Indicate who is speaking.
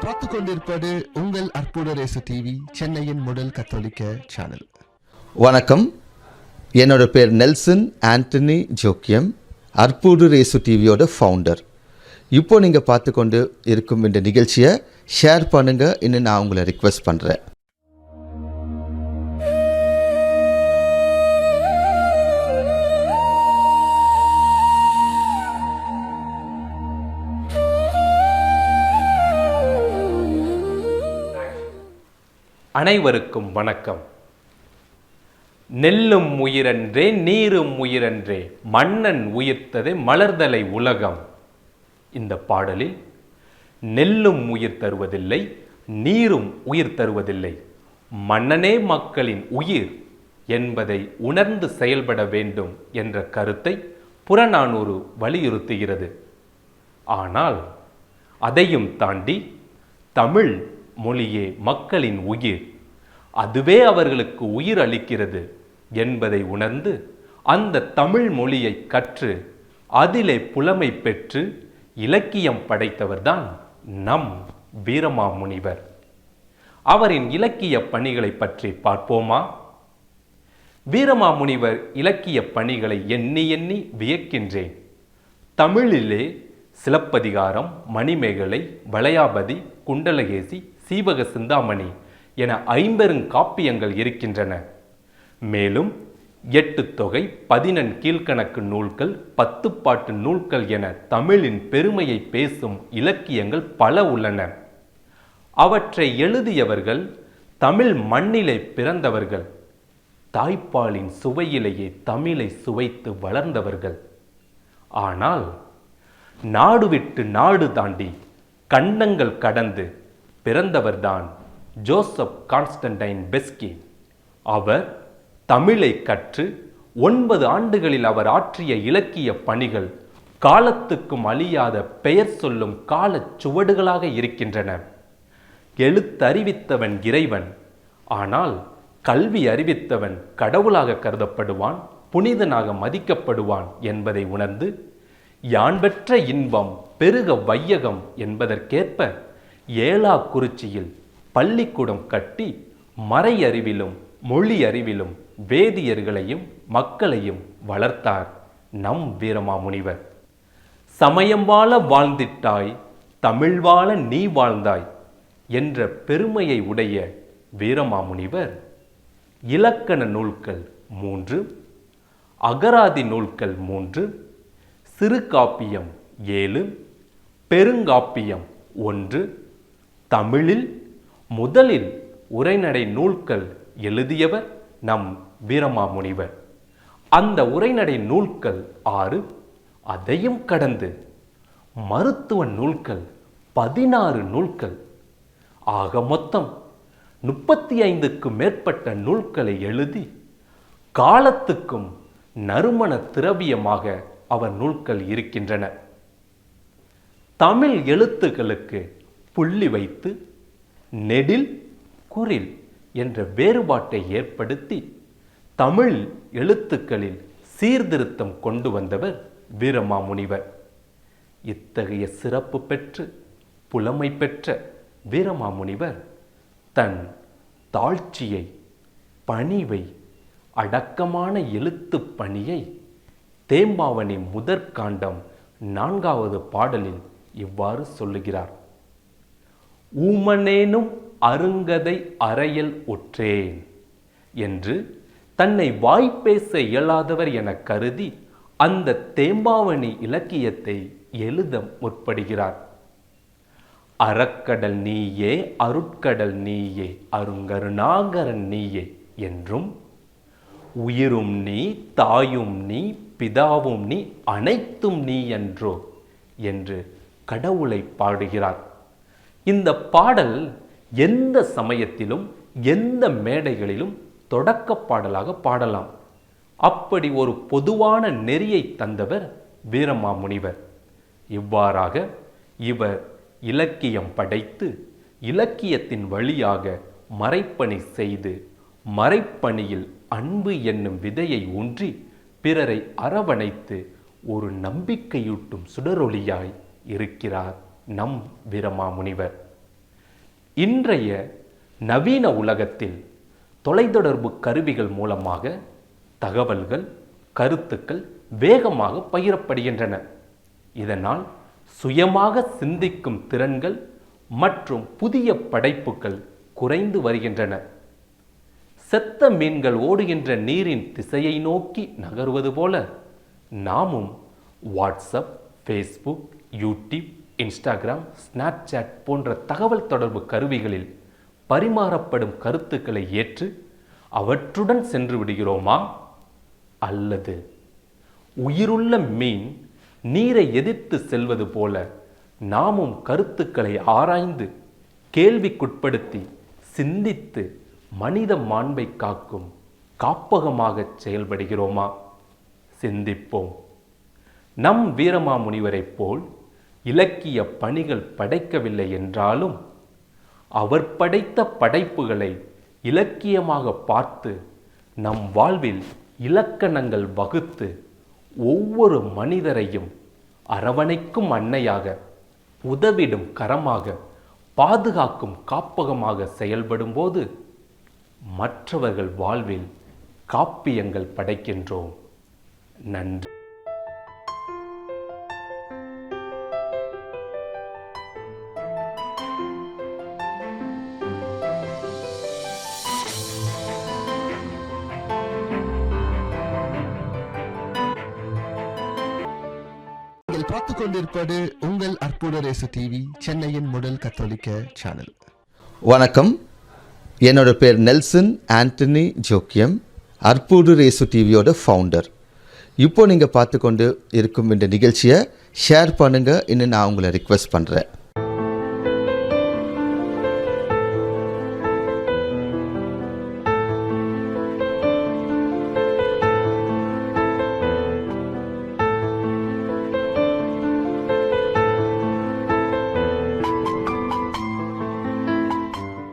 Speaker 1: பார்த்து கொண்டிருப்பது உங்கள் அற்புத ரேசு டிவி, சென்னையின் முதல் கத்தோலிக்க சேனல்.
Speaker 2: வணக்கம். என்னோட பேர் நெல்சன் ஆண்டனி ஜோக்கியம், அற்புத ரேசு டிவியோட ஃபவுண்டர். இப்போ நீங்கள் பார்த்து கொண்டு இருக்கும் இந்த நிகழ்ச்சியை ஷேர் பண்ணுங்கள் இன்னும் நான் உங்களை ரிக்வெஸ்ட் பண்ணுறேன்.
Speaker 3: அனைவருக்கும் வணக்கம். நெல்லும் உயிரன்றே நீரும் உயிரன்றே, மன்னன் உயிர்த்ததே மலர்தலை உலகம். இந்த பாடலில் நெல்லும் உயிர் தருவதில்லை, நீரும் உயிர் தருவதில்லை, மன்னனே மக்களின் உயிர் என்பதை உணர்ந்து செயல்பட வேண்டும் என்ற கருத்தை புறநானூறு வலியுறுத்துகிறது. ஆனால் அதையும் தாண்டி தமிழ் மொழியே மக்களின் உயிர், அதுவே அவர்களுக்கு உயிர் அளிக்கிறது என்பதை உணர்ந்து அந்த தமிழ் மொழியை கற்று அதிலே புலமை பெற்று இலக்கியம் படைத்தவர்தான் நம் வீரமாமுனிவர். அவரின் இலக்கிய பணிகளை பற்றி பார்ப்போமா? வீரமாமுனிவர் இலக்கிய பணிகளை எண்ணி எண்ணி வியக்கின்றேன். தமிழிலே சிலப்பதிகாரம், மணிமேகலை, வளையாபதி, குண்டலகேசி, சீவக சிந்தாமணி என 50 காப்பியங்கள் இருக்கின்றன. மேலும் 8 தொகை, 14 கீழ்கணக்கு நூல்கள், 10 பாட்டு நூல்கள் என தமிழின் பெருமையை பேசும் இலக்கியங்கள் பல உள்ளன. அவற்றை எழுதியவர்கள் தமிழ் மண்ணிலே பிறந்தவர்கள், தாய்ப்பாலின் சுவையிலேயே தமிழை சுவைத்து வளர்ந்தவர்கள். ஆனால் நாடு விட்டு நாடு தாண்டி கண்டங்கள் கடந்து பிறந்தவர்தான் ஜோசப் கான்ஸ்டன்டைன் பெஸ்கி. அவர் தமிழை கற்று 9 ஆண்டுகளில் அவர் ஆற்றிய இலக்கிய பணிகள் காலத்துக்கும் அழியாத பெயர் சொல்லும் கால சுவடுகளாக இருக்கின்றன. எழுத்தறிவித்தவன் இறைவன், ஆனால் கல்வி அறிவித்தவன் கடவுளாக கருதப்படுவான், புனிதனாக மதிக்கப்படுவான் என்பதை உணர்ந்து யான் பெற்ற இன்பம் பெருக வையகம் என்பதற்கேற்ப ஏலாக்குறிச்சியில் பள்ளிக்கூடம் கட்டி மறை அறிவிலும் மொழி அறிவிலும் வேதியர்களையும் மக்களையும் வளர்த்தார் நம் வீரமாமுனிவர். சமயம் வாழ வாழ்ந்திட்டாய், தமிழ் வாழ நீ வாழ்ந்தாய் என்ற பெருமையை உடைய வீரமாமுனிவர் இலக்கண நூல்கள் 3, அகராதி நூல்கள் 3, சிறு காப்பியம் 7, பெருங்காப்பியம் 1, தமிழில் முதலில் உரைநடை நூல்கள் எழுதியவர் நம் வீரமாமுனிவர். அந்த உரைநடை நூல்கள் 6, அதையும் கடந்து மருத்துவ நூல்கள் 16 நூல்கள், ஆக மொத்தம் 35க்கும் மேற்பட்ட நூல்களை எழுதி காலத்துக்கும் நறுமண திரவியமாக அவர் நூல்கள் இருக்கின்றன. தமிழ் எழுத்துக்களுக்கு புள்ளி வைத்து நெடில் குறில் என்ற வேறுபாட்டை ஏற்படுத்தி தமிழ் எழுத்துக்களில் சீர்திருத்தம் கொண்டு வந்தவர் வீரமாமுனிவர். இத்தகைய சிறப்பு பெற்று புலமை பெற்ற வீரமாமுனிவர் தன் தாழ்ச்சியை, பணிவை, அடக்கமான எழுத்து பணியை தேம்பாவணி முதற்காண்டம் 4வது பாடலில் இவ்வாறு சொல்லுகிறார். ஊமனேனும் அருங்கதை அறையல் உற்றேன் என்று தன்னை வாய்ப்பேச இயலாதவர் என கருதி அந்த தேம்பாவணி இலக்கியத்தை எழுத முற்படுகிறார். அறக்கடல் நீயே, அருட்கடல் நீயே, அருங்கருணாகரன் நீயே என்றும், உயிரும் நீ, தாயும் நீ, பிதாவும் நீ, அனைத்தும் நீ என்றோ என்று கடவுளை பாடுகிறார். இந்த பாடல் எந்த சமயத்திலும் எந்த மேடைகளிலும் தொடக்க பாடலாக பாடலாம். அப்படி ஒரு பொதுவான நெறியை தந்தவர் வீரமாமுனிவர். இவ்வாறாக இவர் இலக்கியம் படைத்து இலக்கியத்தின் வழியாக மறைப்பணி செய்து மறைப்பணியில் அன்பு என்னும் விதையை ஊன்றி பிறரை அரவணைத்து ஒரு நம்பிக்கையூட்டும் சுடரொளியாய் இருக்கிறார் நம் வீரமாமுனிவர். இன்றைய நவீன உலகத்தில் தொலைத்தொடர்பு கருவிகள் மூலமாக தகவல்கள், கருத்துக்கள் வேகமாக பகிரப்படுகின்றன. இதனால் சுயமாக சிந்திக்கும் திறன்கள் மற்றும் புதிய படைப்புகள் குறைந்து வருகின்றன. செத்த மீன்கள் ஓடுகின்ற நீரின் திசையை நோக்கி நகர்வது போல நாமும் WhatsApp, Facebook, YouTube, Instagram, Snapchat போன்ற தகவல் தொடர்பு கருவிகளில் பரிமாறப்படும் கருத்துக்களை ஏற்று அவற்றுடன் சென்று விடுகிறோமா? அல்லது உயிருள்ள மீன் நீரை எதிர்த்து செல்வது போல நாமும் கருத்துக்களை ஆராய்ந்து கேள்விக்குட்படுத்தி சிந்தித்து மனித மாண்பை காக்கும் காப்பகமாக செயல்படுகிறோமா? சிந்திப்போம். நம் வீரமாமுனிவரைப் போல் இலக்கிய பணிகள் படைக்கவில்லை என்றாலும் அவர் படைத்த படைப்புகளை இலக்கியமாக பார்த்து நம் வாழ்வில் இலக்கணங்கள் வகுத்து ஒவ்வொரு மனிதரையும் அரவணைக்கும் அன்னையாக, உதவிடும் கரமாக, பாதுகாக்கும் காப்பகமாக செயல்படும்போது மற்றவர்கள் வாழ்வில் காப்பியங்கள் படைக்கின்றோம். நன்றி.
Speaker 1: நீங்கள் பார்த்துக் கொண்டிருப்பது உங்கள் அற்புத ரேசு டிவி, சென்னையின் முதல் கத்தோலிக்க சேனல்.
Speaker 2: வணக்கம். என்னோட பேர் நெல்சன் ஆண்டனி ஜோக்கியம், அற்புத ரேசு டிவியோட ஃபவுண்டர். இப்போ நீங்கள் பார்த்து கொண்டு இருக்கும் இந்த நிகழ்ச்சியை ஷேர் பண்ணுங்கள் இன்னும் நான் உங்களை ரிக்வெஸ்ட் பண்ணுறேன்.